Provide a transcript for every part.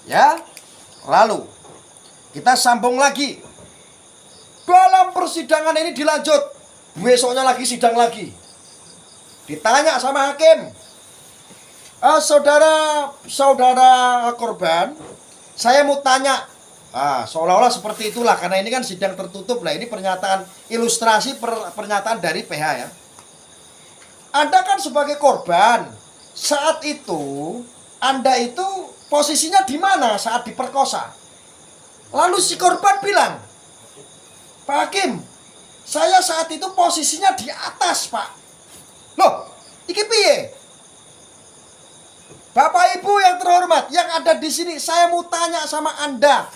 Ya, lalu kita sambung lagi. Dalam persidangan ini dilanjut. Besoknya lagi sidang lagi. Ditanya sama hakim, saudara korban, saya mau tanya. Seolah-olah seperti itulah, karena ini kan sidang tertutup lah. Ini pernyataan ilustrasi pernyataan dari PH ya. Anda kan sebagai korban, saat itu Anda itu posisinya di mana saat diperkosa? Lalu si korban bilang, Pak Hakim, saya saat itu posisinya di atas, Pak. Loh, iki piye? Bapak Ibu yang terhormat, yang ada di sini, saya mau tanya sama Anda.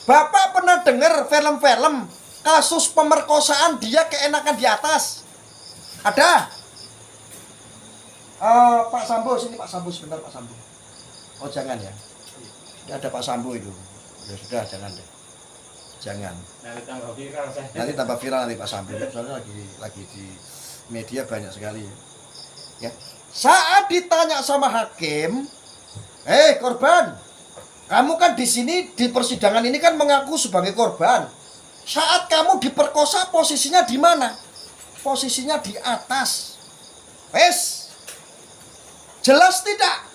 Bapak pernah dengar film-film kasus pemerkosaan dia keenakan di atas? Ada? Pak Sambo, sini Pak Sambo sebentar, Pak Sambo. Oh jangan ya. Ini ada Pak Sambo itu. Ya sudah, jangan deh. Jangan. Nanti tambah viral saya. Nanti tambah viral nanti Pak Sambo. Soalnya lagi di media banyak sekali. Ya. Saat ditanya sama hakim, korban, kamu kan di sini di persidangan ini kan mengaku sebagai korban. Saat kamu diperkosa posisinya di mana? Posisinya di atas. Jelas tidak?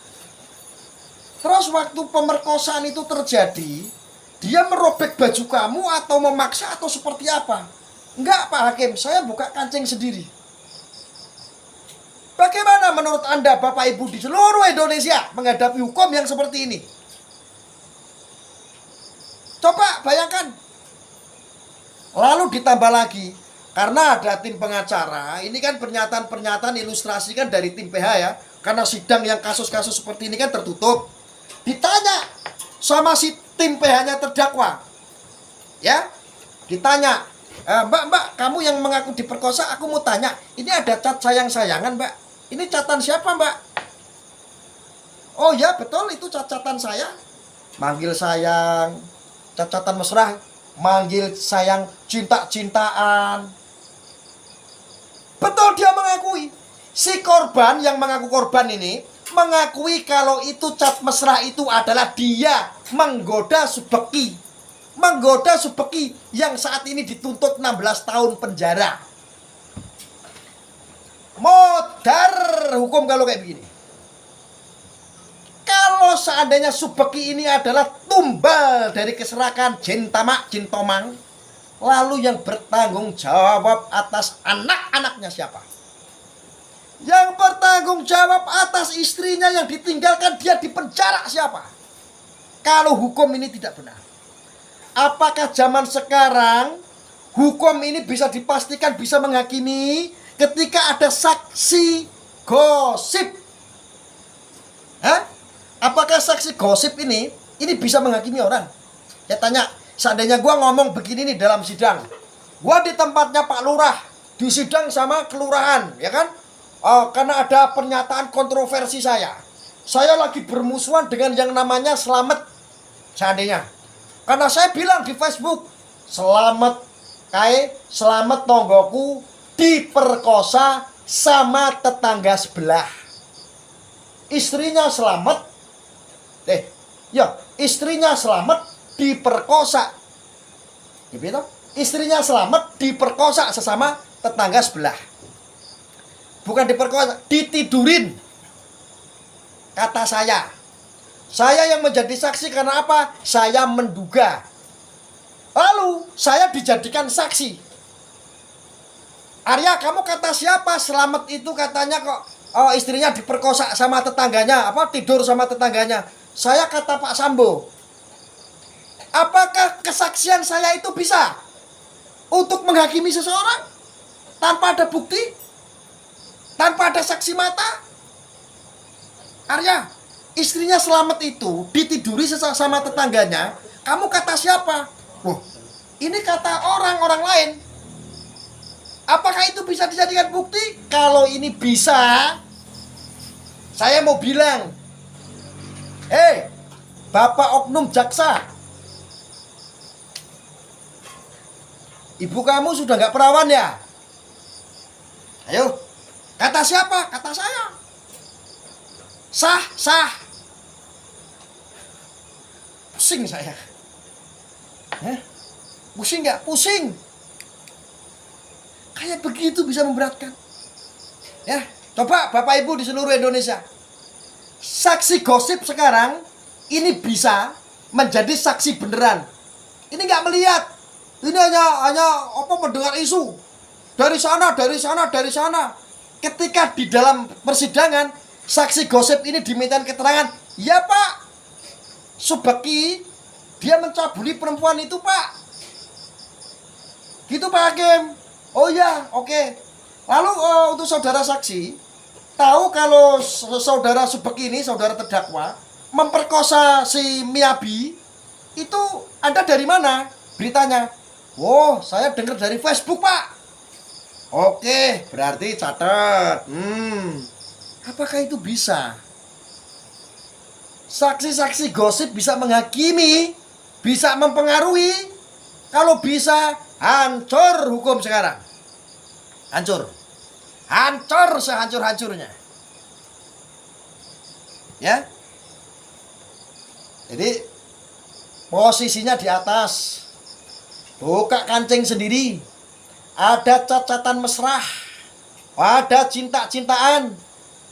Terus waktu pemerkosaan itu terjadi, dia merobek baju kamu atau memaksa atau seperti apa? Enggak Pak Hakim, saya buka kancing sendiri. Bagaimana menurut Anda Bapak Ibu di seluruh Indonesia menghadapi hukum yang seperti ini? Coba bayangkan. Lalu ditambah lagi, karena ada tim pengacara, ini kan pernyataan-pernyataan ilustrasi kan dari tim PH ya. Karena sidang yang kasus-kasus seperti ini kan tertutup. Ditanya sama si tim PH-nya terdakwa. Ya, ditanya, Mbak, kamu yang mengaku diperkosa, aku mau tanya, ini ada cat sayang-sayangan, Mbak. Ini catatan siapa, Mbak? Oh ya, betul, itu catatan saya. Manggil sayang, catatan mesra, manggil sayang cinta-cintaan. Betul dia mengakui. Si korban yang mengaku korban ini mengakui kalau itu cat mesra itu adalah dia menggoda Subeki. Menggoda Subeki yang saat ini dituntut 16 tahun penjara. Modar hukum kalau kayak begini. Kalau seandainya Subeki ini adalah tumbal dari keserakan Jin Tamak, Jin Tomang, lalu yang bertanggung jawab atas anak-anaknya siapa? Yang bertanggung jawab atas istrinya yang ditinggalkan dia di penjara siapa? Kalau hukum ini tidak benar. Apakah zaman sekarang hukum ini bisa dipastikan bisa menghakimi ketika ada saksi gosip? Apakah saksi gosip ini bisa menghakimi orang? Ya tanya, seandainya gua ngomong begini nih dalam sidang. Gua di tempatnya Pak Lurah, di sidang sama kelurahan, ya kan? Karena ada pernyataan kontroversi saya. Saya lagi bermusuhan dengan yang namanya Selamat. Seandainya. Karena saya bilang di Facebook, selamat tonggoku diperkosa sama tetangga sebelah. Istrinya Selamat. Istrinya Selamat diperkosa. Gitu? Istrinya Selamat diperkosa sesama tetangga sebelah. Bukan diperkosa, ditidurin. Kata saya. Saya yang menjadi saksi karena apa? Saya menduga. Lalu saya dijadikan saksi. Arya, kamu kata siapa? Selamat itu katanya kok istrinya diperkosa sama tetangganya, tidur sama tetangganya. Saya kata Pak Sambo. Apakah kesaksian saya itu bisa untuk menghakimi seseorang tanpa ada bukti? Tanpa ada saksi mata? Arya, istrinya Selamat itu ditiduri sama tetangganya. Kamu kata siapa? Ini kata orang lain. Apakah itu bisa dijadikan bukti? Kalau ini bisa, saya mau bilang, Bapak Oknum Jaksa, ibu kamu sudah nggak perawan ya? Ayo, kata siapa? Kata saya. Sah. Pusing saya. Pusing nggak? Pusing. Kayak begitu bisa memberatkan. Ya, coba Bapak Ibu di seluruh Indonesia. Saksi gosip sekarang ini bisa menjadi saksi beneran. Ini nggak melihat. Ini hanya mendengar isu. Dari sana. Ketika di dalam persidangan, saksi gosip ini dimintain keterangan. Ya Pak, Subeki dia mencabuli perempuan itu Pak. Gitu Pak Hakim. Oh ya, oke. Lalu untuk saudara saksi, tahu kalau saudara Subeki ini, saudara terdakwa, memperkosa si Miyabi, itu Anda dari mana? Beritanya. Oh, saya dengar dari Facebook Pak. Oke, berarti catat. Apakah itu bisa? Saksi-saksi gosip bisa menghakimi, bisa mempengaruhi. Kalau bisa, hancur hukum sekarang. Hancur sehancur-hancurnya. Ya. Jadi posisinya di atas. Buka kancing sendiri. Ada cacatan mesra. Ada cinta-cintaan.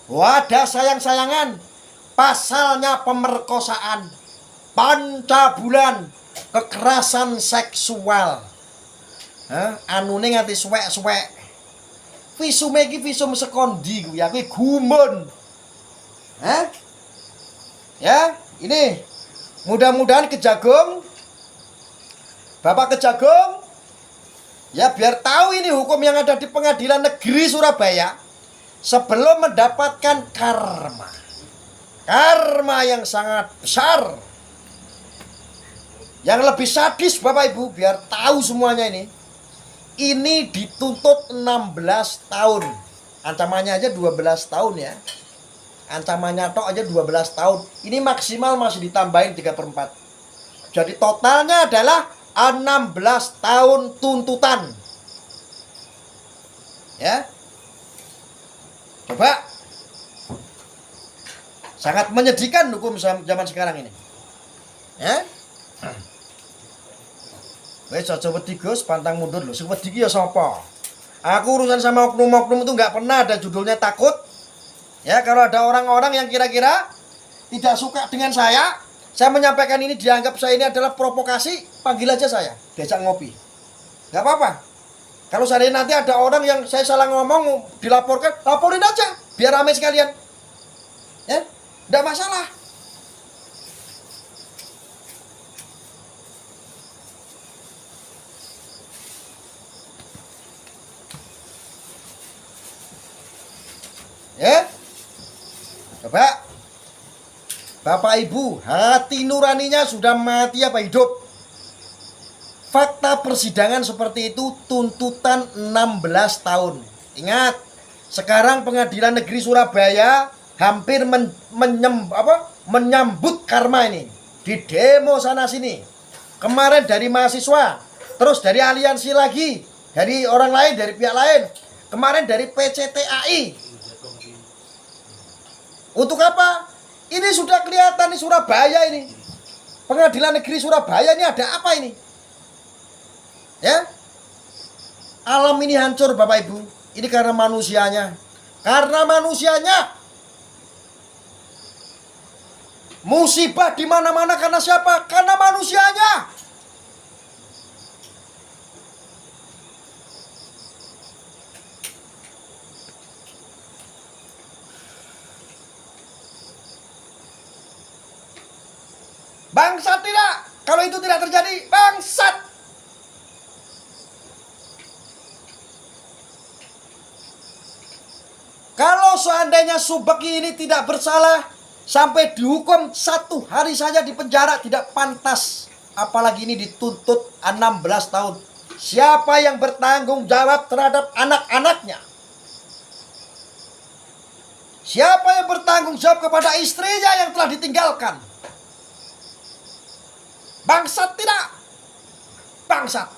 Ada sayang-sayangan. Pasalnya pemerkosaan, pancabulan, kekerasan seksual. Anune nganti suwek-suwek. Visume iki visum sekondi ku ya kuwi gumun. Ya, ini mudah-mudahan Kejagung, Bapak Kejagung, ya biar tahu ini hukum yang ada di Pengadilan Negeri Surabaya sebelum mendapatkan karma yang sangat besar, yang lebih sadis Bapak Ibu, biar tahu semuanya ini dituntut 16 tahun, ancamannya aja 12 tahun ya, ancamannya tok aja 12 tahun, ini maksimal masih ditambahin 3/4, jadi totalnya adalah 16 tahun tuntutan. Ya, coba. Sangat menyedihkan hukum zaman sekarang ini. Ya. Wes aja wedi Gus, pantang mundur lho. Sing wedi iki ya sapa? Aku urusan sama oknum-oknum itu nggak pernah ada judulnya takut. Ya, kalau ada orang-orang yang kira-kira tidak suka dengan saya menyampaikan ini dianggap saya ini adalah provokasi, panggil aja saya, diajak ngopi. Nggak apa-apa. Kalau seandainya nanti ada orang yang saya salah ngomong dilaporkan, laporin aja, biar ramai sekalian. Ya. Tidak masalah. Ya. Coba. Bapak Ibu, hati nuraninya sudah mati apa hidup? Fakta persidangan seperti itu tuntutan 16 tahun. Ingat, sekarang Pengadilan Negeri Surabaya hampir menyambut karma ini. Di demo sana sini. Kemarin dari mahasiswa, terus dari aliansi lagi, dari orang lain, dari pihak lain. Kemarin dari PCTAI. Untuk apa? Ini sudah kelihatan di Surabaya ini. Pengadilan Negeri Surabaya ini ada apa ini? Ya. Alam ini hancur Bapak Ibu. Ini karena manusianya. Karena manusianya. Musibah di mana-mana karena siapa? Karena manusianya. Bangsat tidak. Kalau itu tidak terjadi, bangsat. Kalau seandainya Subeki ini tidak bersalah, sampai dihukum 1 hari saja di penjara tidak pantas. Apalagi ini dituntut 16 tahun. Siapa yang bertanggung jawab terhadap anak-anaknya? Siapa yang bertanggung jawab kepada istrinya yang telah ditinggalkan? Bangsat tidak? Bangsat.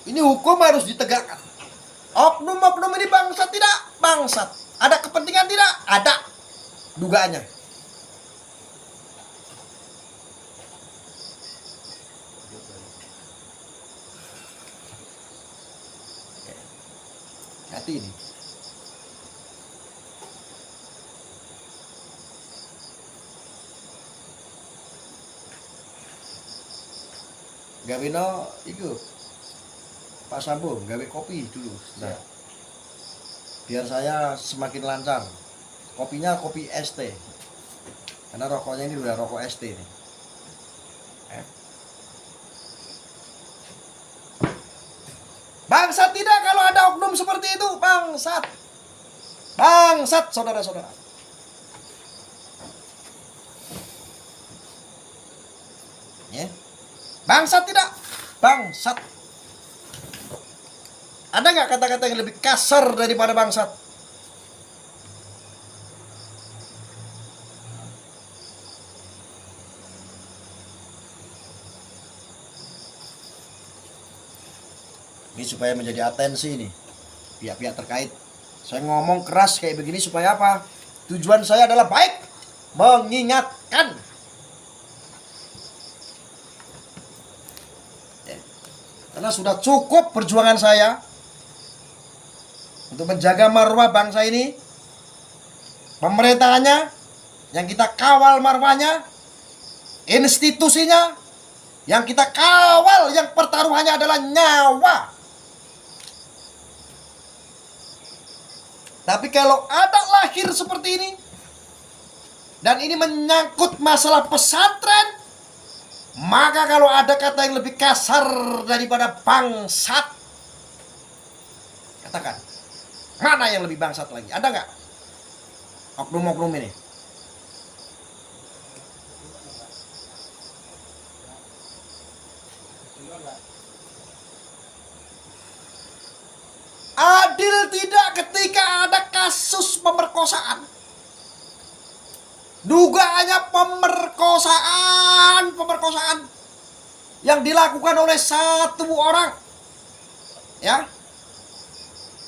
Ini hukum harus ditegakkan. Oknum-oknum ini bangsat tidak? Bangsat. Ada kepentingan tidak? Ada. Dugaannya. mati ini. Gawino itu Pak Sambo gawe kopi dulu. Nah, biar saya semakin lancar. Kopinya kopi ST. Karena rokoknya ini udah rokok ST nih. Bangsat tidak kalau ada oknum seperti itu, bangsat. Bangsat saudara-saudara. Ya. Bangsat tidak? Bangsat. Ada nggak kata-kata yang lebih kasar daripada bangsat? Ini supaya menjadi atensi nih pihak-pihak terkait. Saya ngomong keras kayak begini supaya apa? Tujuan saya adalah baik, mengingatkan. Karena sudah cukup perjuangan saya untuk menjaga marwah bangsa ini. Pemerintahannya yang kita kawal marwahnya, institusinya yang kita kawal, yang pertaruhannya adalah nyawa. Tapi kalau ada lahir seperti ini, dan ini menyangkut masalah pesantren, maka kalau ada kata yang lebih kasar daripada bangsat, katakan, mana yang lebih bangsat lagi? Ada nggak oknum-oknum ini? Adil tidak ketika ada kasus pemerkosaan? Dugaannya pemerkosaan yang dilakukan oleh satu orang, ya,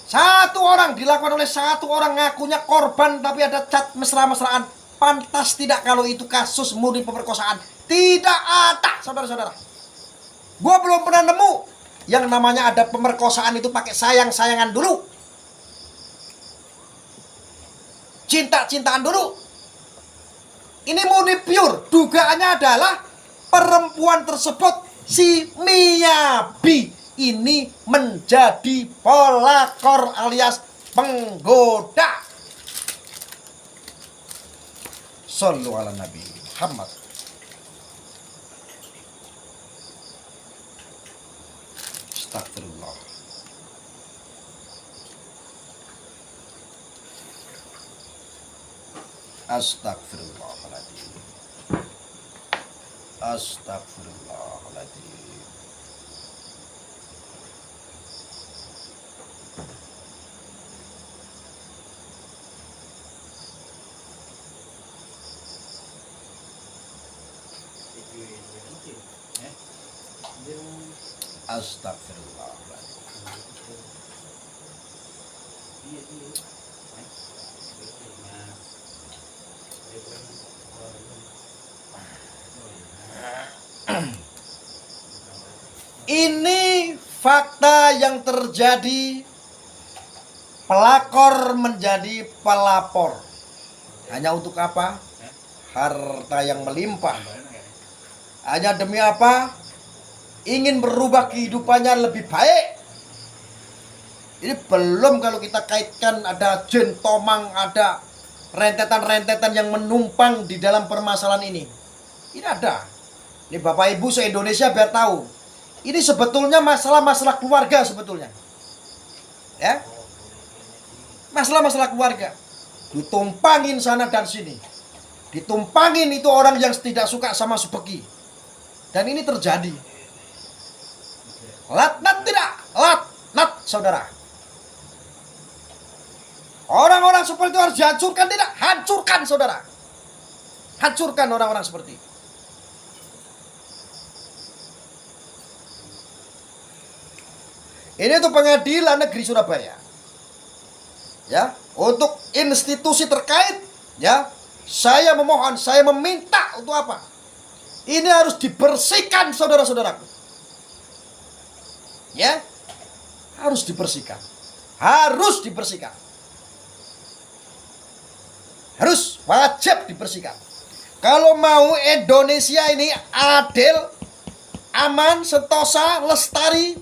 satu orang dilakukan oleh satu orang, ngakunya korban tapi ada cat mesra-mesraan. Pantas tidak kalau itu kasus murni pemerkosaan? Tidak ada, saudara-saudara. Gua belum pernah nemu yang namanya ada pemerkosaan itu pakai sayang-sayangan dulu, cinta-cintaan dulu. Ini murni pure. Dugaannya adalah perempuan tersebut, si Miyabi, ini menjadi pelakor alias penggoda. Shallu ala Nabi Muhammad. Astagfirullah. Astagfirullahaladzim. Astagfirullahaladzim. Astagfirullahaladzim. Ini fakta yang terjadi. Pelakor menjadi pelapor. Hanya untuk apa? Harta yang melimpah. Hanya demi apa? Ingin berubah kehidupannya lebih baik. Ini belum kalau kita kaitkan ada jin tomang, ada rentetan-rentetan yang menumpang di dalam permasalahan ini. Ini ada. Ini Bapak Ibu se-Indonesia biar tahu. Ini sebetulnya masalah-masalah keluarga sebetulnya. Ya. Masalah-masalah keluarga. Ditumpangin sana dan sini. Ditumpangin itu orang yang tidak suka sama Subeki. Dan ini terjadi. Laknat tidak? Laknat, saudara. Orang-orang seperti itu harus dihancurkan tidak? Hancurkan, saudara. Hancurkan orang-orang seperti itu. Ini untuk Pengadilan Negeri Surabaya. Ya, untuk institusi terkait, ya, saya memohon, saya meminta untuk apa? Ini harus dibersihkan, saudara-saudaraku. Ya, harus dibersihkan. harus dibersihkan. Harus, wajib dibersihkan. Kalau mau Indonesia ini adil, aman, sentosa, lestari,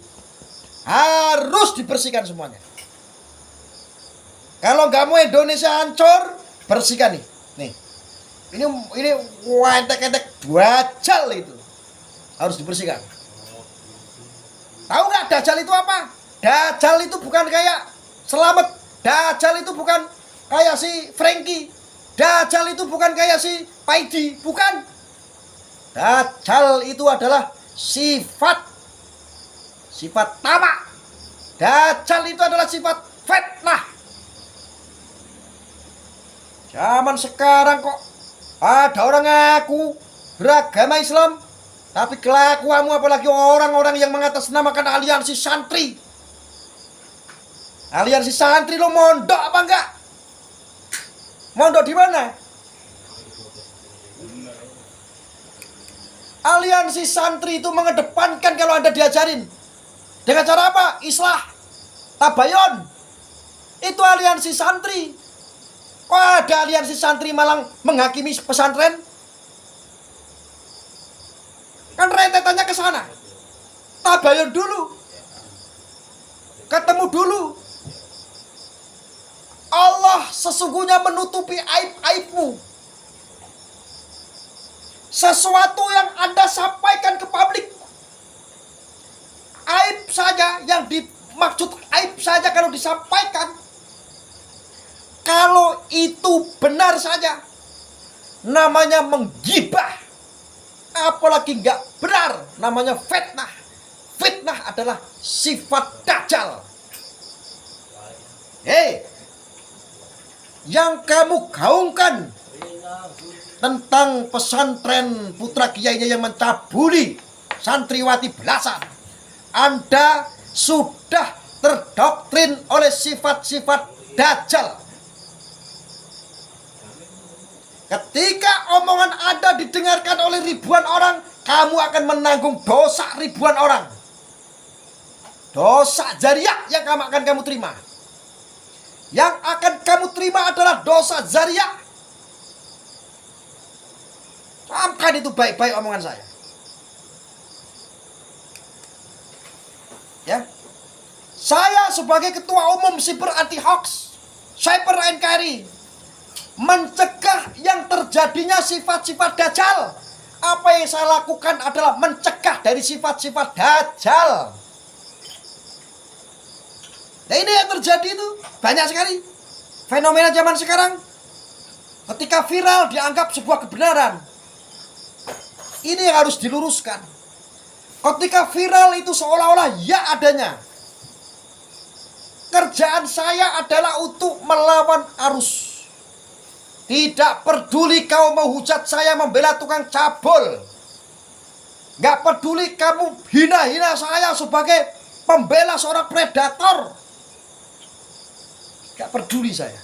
harus dibersihkan semuanya. Kalau nggak mau Indonesia hancur, bersihkan nih. Nih, ini entek-entek dajjal itu harus dibersihkan. Tahu nggak dajjal itu apa? Dajjal itu bukan kayak Selamat. Dajjal itu bukan kayak si Frankie. Dajjal itu bukan kayak si Paidi. Bukan. Dajjal itu adalah sifat tamak. Dajjal itu adalah sifat fitnah. Zaman sekarang kok ada orang ngaku beragama Islam, tapi kelakuanmu apalagi orang-orang yang mengatasnamakan aliansi santri. Aliansi santri lo mondok apa enggak? Mondok di mana? Aliansi santri itu mengedepankan kalau Anda diajarin dengan cara apa? Islah, tabayun. Itu aliansi santri. Kok ada aliansi santri malah menghakimi pesantren? Kan rentetannya ke sana. Tabayun dulu. Ketemu dulu. Allah sesungguhnya menutupi aib-aibmu. Sesuatu yang Anda sampaikan ke publik, aib saja, yang dimaksud aib saja kalau disampaikan, kalau itu benar saja, namanya menggibah. Apalagi nggak benar, namanya fitnah. Fitnah adalah sifat dajjal. Yang kamu gaungkan tentang pesantren putra kiainya yang mencabuli santriwati belasan, Anda sudah terdoktrin oleh sifat-sifat dajjal. Ketika omongan Anda didengarkan oleh ribuan orang, kamu akan menanggung dosa ribuan orang. Dosa jariah yang akan kamu terima. Yang akan kamu terima adalah dosa jariah. Camkan itu baik-baik omongan saya. Ya. Saya sebagai ketua umum Cyber Anti Hoax, Cyber NKRI, mencegah yang terjadinya sifat-sifat dajjal. Apa yang saya lakukan adalah mencegah dari sifat-sifat dajjal. Nah, ini yang terjadi itu banyak sekali. Fenomena zaman sekarang, ketika viral dianggap sebuah kebenaran. Ini yang harus diluruskan. Ketika viral itu seolah-olah ya adanya. Kerjaan saya adalah untuk melawan arus. Tidak peduli kau mau hujat saya membela tukang cabul. Gak peduli kamu hina-hina saya sebagai pembela seorang predator. Gak peduli saya.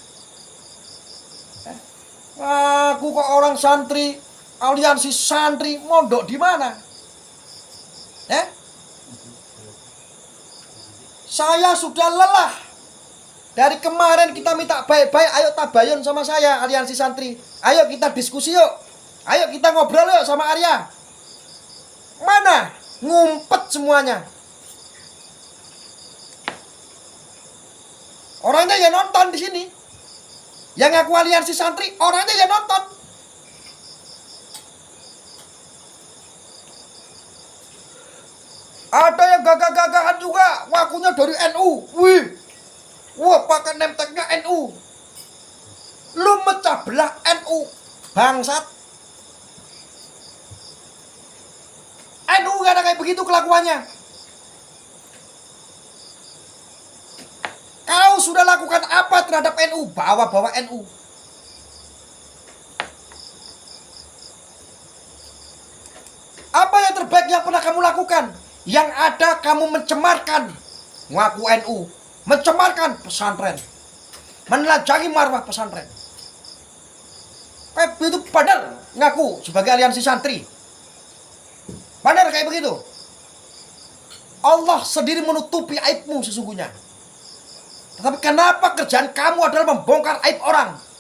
Aku kok orang santri, aliansi santri, mondok di mana? Saya sudah lelah. Dari kemarin kita minta baik-baik, ayo tabayun sama saya, aliansi santri. Ayo kita diskusi yuk. Ayo kita ngobrol yuk sama Arya. Mana? Ngumpet semuanya. Orangnya ya nonton di sini. Yang ngaku aliansi santri, orangnya ya nonton. Ada yang gagah-gagahan juga, ngakunya dari NU. Wih. Wah, pakai name tag-nya NU. Lu mecah belah NU, bangsat. NU gak ada kayak begitu kelakuannya. Kau sudah lakukan apa terhadap NU? Bawa-bawa NU. Apa yang terbaik yang pernah kamu lakukan? Yang ada kamu mencemarkan ngaku NU, mencemarkan pesantren, menelanjangi marwah pesantren. Kayak begitu padahal ngaku sebagai aliansi santri. Padahal kayak begitu. Allah sendiri menutupi aibmu sesungguhnya. Tetapi kenapa kerjaan kamu adalah membongkar aib orang?